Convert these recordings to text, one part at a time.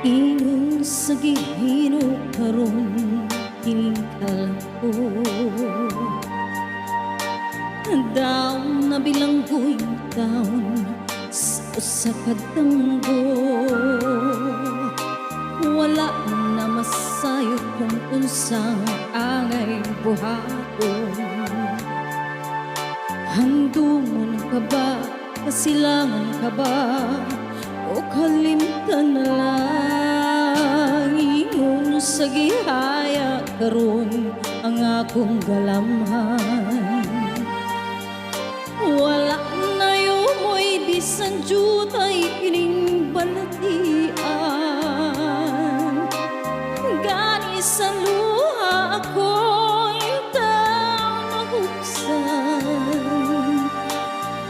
Ingon sa gihino karon kining ko daon na bilanggoy taon sa usa ka damgo. Wala na masayo kung unsang angay buhaton. Handumon ka ba, kasilangan ka ba, o kalimtan na lang? Ingon sa gihaya karon ang akong galamhan. Wala na yumoy bisan jutay ining balatian. Gani sa luha ako'y taong nahuksan.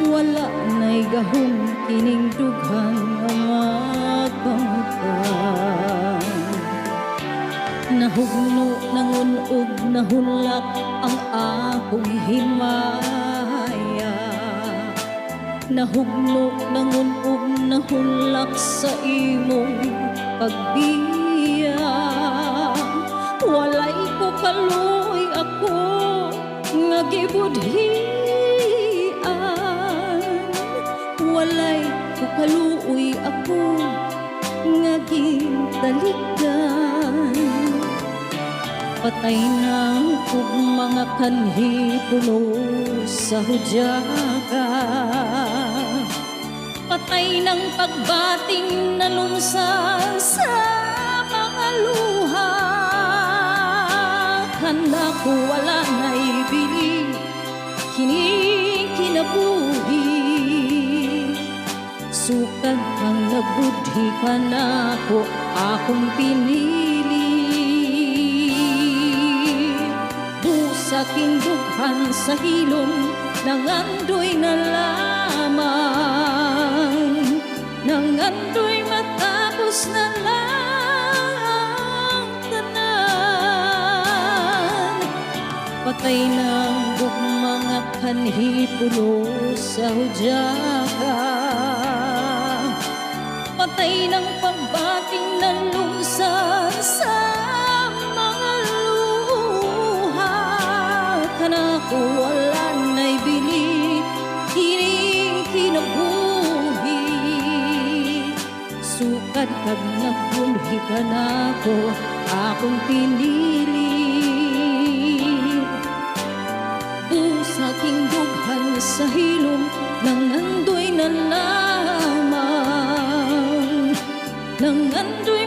Wala na'y gahong kining dughang magpangutang. Nahugno nangunog nahulak ang akong himaya. Nahugno nangunog nahulak sa imong pagbiya. Walay ko kaluoy ako nga gibudhian. Walay ko kaluoy ako nga gintaligan. Patay na kung mga kanhi puno sa hudyaga. Patay ng pagbating na lunsa sa mga luha. Handa ko wala na ibili kining kinabuhi. Sukad ang nabudhi ka na ko akong pinili. Sa kindughan sa hilom nangandoy na lamang. Nangandoy matapos na lang tanan. Patay ng mga kanhi puno sa hudyaga. Patay ng pagbating ng lunsa sa ko wala na'y bili kining kinabuhi. Sukad kag nabulhi ka na ko akong pinili. Sa aking dughan sa hilom nangandoy na lamang. Nangandoy